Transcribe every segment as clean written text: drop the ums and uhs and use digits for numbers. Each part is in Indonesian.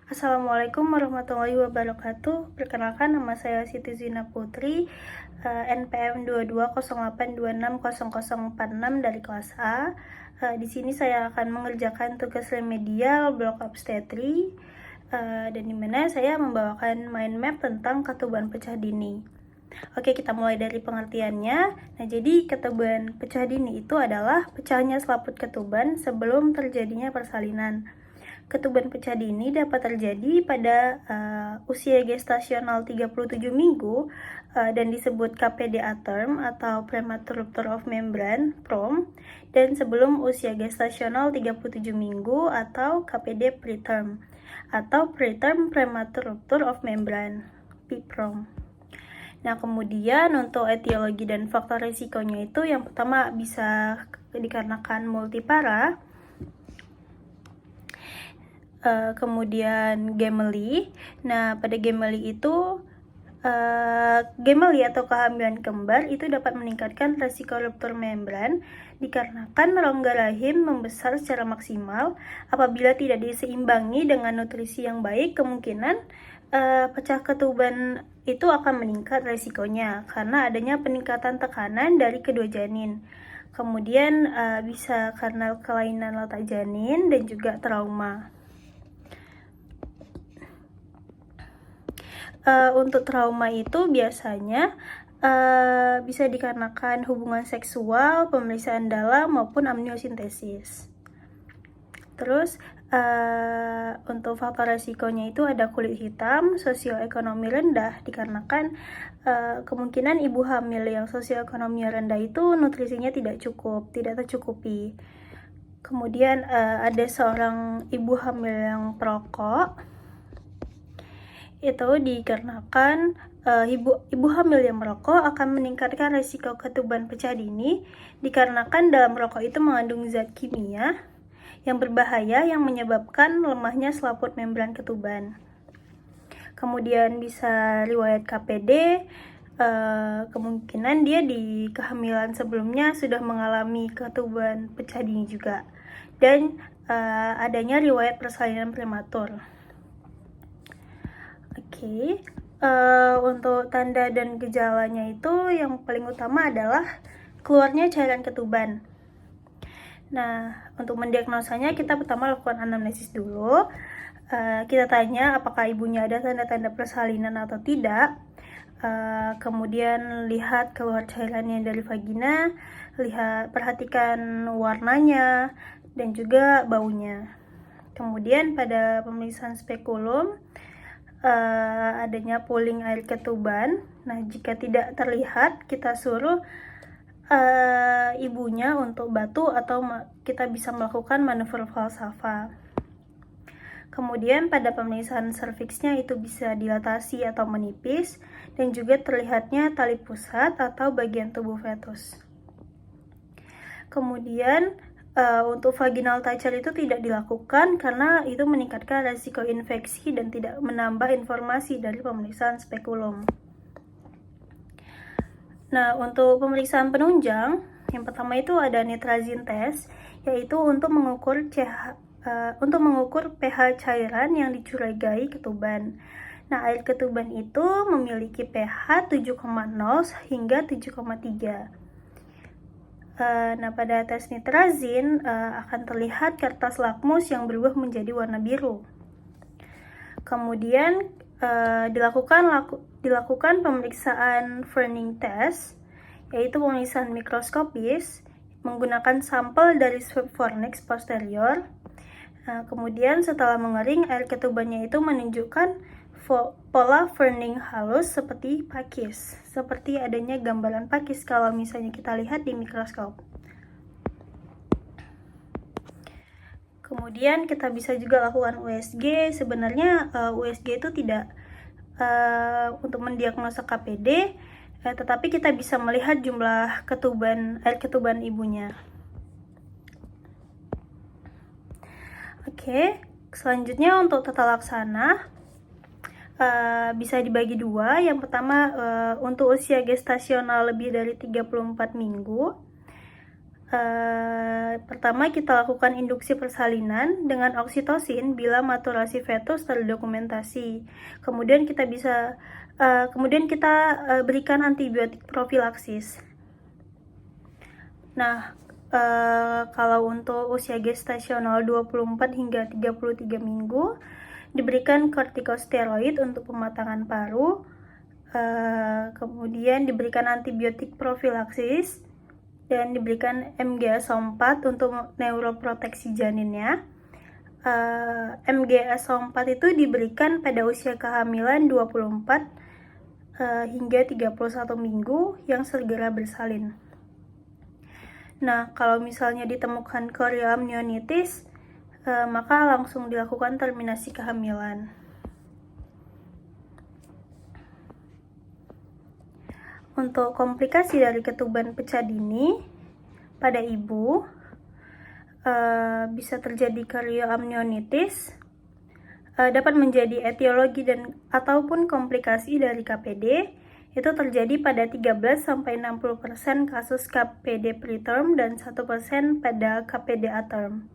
Assalamualaikum warahmatullahi wabarakatuh. Perkenalkan, nama saya Siti Zina Putri, NPM 2208260046 dari kelas A. Di sini saya akan mengerjakan tugas remedial blok obstetri, dan dimana saya membawakan mind map tentang ketuban pecah dini. Oke, kita mulai dari pengertiannya. Nah, jadi ketuban pecah dini itu adalah pecahnya selaput ketuban sebelum terjadinya persalinan. Ketuban pecah dini dapat terjadi pada usia gestasional 37 minggu dan disebut KPDA term atau premature rupture of membrane PROM, dan sebelum usia gestasional 37 minggu atau KPD preterm atau preterm premature rupture of membrane PPROM. Nah, kemudian untuk etiologi dan faktor risikonya itu yang pertama bisa dikarenakan multipara, kemudian gemeli. Nah, pada gemeli itu gemeli atau kehamilan kembar itu dapat meningkatkan resiko ruptur membran dikarenakan rongga rahim membesar secara maksimal. Apabila tidak diseimbangi dengan nutrisi yang baik, kemungkinan pecah ketuban itu akan meningkat resikonya karena adanya peningkatan tekanan dari kedua janin. Kemudian bisa karena kelainan letak janin dan juga trauma. Untuk trauma itu biasanya bisa dikarenakan hubungan seksual, pemeriksaan dalam, maupun amniosintesis. Terus untuk faktor resikonya itu ada kulit hitam, sosioekonomi rendah, dikarenakan kemungkinan ibu hamil yang sosioekonomi rendah itu nutrisinya tidak tercukupi. Kemudian ada seorang ibu hamil yang perokok. Itu dikarenakan ibu hamil yang merokok akan meningkatkan risiko ketuban pecah dini dikarenakan dalam rokok itu mengandung zat kimia yang berbahaya yang menyebabkan lemahnya selaput membran ketuban. Kemudian bisa riwayat KPD, kemungkinan dia di kehamilan sebelumnya sudah mengalami ketuban pecah dini juga, dan adanya riwayat persalinan prematur. Oke, untuk tanda dan gejalanya itu yang paling utama adalah keluarnya cairan ketuban. Nah, untuk mendiagnosanya kita pertama lakukan anamnesis dulu. Kita tanya apakah ibunya ada tanda-tanda persalinan atau tidak. Kemudian lihat keluar cairannya dari vagina, perhatikan warnanya dan juga baunya. Kemudian pada pemeriksaan spekulum adanya pooling air ketuban. Nah, jika tidak terlihat, kita suruh ibunya untuk batu atau kita bisa melakukan manuver falsafa. Kemudian pada pemeriksaan serviksnya itu bisa dilatasi atau menipis, dan juga terlihatnya tali pusat atau bagian tubuh fetus. Kemudian untuk vaginal toucher itu tidak dilakukan karena itu meningkatkan resiko infeksi dan tidak menambah informasi dari pemeriksaan spekulum. Nah, untuk pemeriksaan penunjang, yang pertama itu ada nitrazin test, yaitu untuk mengukur pH cairan yang dicurigai ketuban. Nah, air ketuban itu memiliki pH 7,0 hingga 7,3. Nah, pada tes nitrazin akan terlihat kertas lakmus yang berubah menjadi warna biru. Kemudian dilakukan pemeriksaan Ferning test, yaitu pemeriksaan mikroskopis menggunakan sampel dari swab fornix posterior. Kemudian setelah mengering, air ketubannya itu menunjukkan pola Ferning halus seperti pakis, seperti adanya gambaran pakis kalau misalnya kita lihat di mikroskop. Kemudian kita bisa juga lakukan USG. Sebenarnya USG itu tidak untuk mendiagnosa KPD, tetapi kita bisa melihat jumlah air ketuban ibunya. Oke, selanjutnya untuk tata laksana bisa dibagi dua. Yang pertama untuk usia gestasional lebih dari 34 minggu, Pertama, kita lakukan induksi persalinan dengan oksitosin bila maturasi fetus terdokumentasi. Kemudian kita berikan antibiotik profilaksis. Nah, kalau untuk usia gestasional 24 hingga 33 minggu, diberikan kortikosteroid untuk pematangan paru, kemudian diberikan antibiotik profilaksis, dan diberikan MGSO4 untuk neuroproteksi janinnya. MGSO4 itu diberikan pada usia kehamilan 24 hingga 31 minggu yang segera bersalin. Nah, kalau misalnya ditemukan chorioamnionitis, maka langsung dilakukan terminasi kehamilan. Untuk komplikasi dari ketuban pecah dini pada ibu, bisa terjadi chorioamnionitis, dapat menjadi etiologi dan ataupun komplikasi dari KPD. Itu terjadi pada 13-60% kasus KPD preterm dan 1% pada KPD aterm.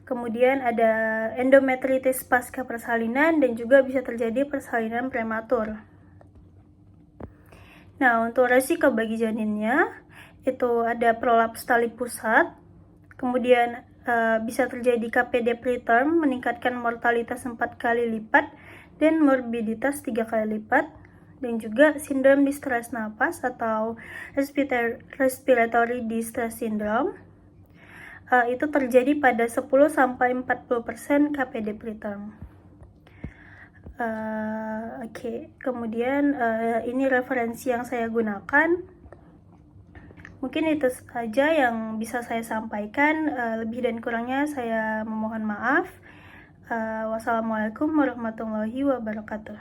Kemudian ada endometritis pasca persalinan dan juga bisa terjadi persalinan prematur. Nah, untuk resiko bagi janinnya, itu ada prolaps tali pusat, kemudian bisa terjadi KPD preterm, meningkatkan mortalitas 4 kali lipat dan morbiditas 3 kali lipat, dan juga sindrom distress napas atau respiratory distress syndrome. Itu terjadi pada 10-40% KPD preterm. Kemudian ini referensi yang saya gunakan. Mungkin itu saja yang bisa saya sampaikan. Lebih dan kurangnya saya memohon maaf. Wassalamualaikum warahmatullahi wabarakatuh.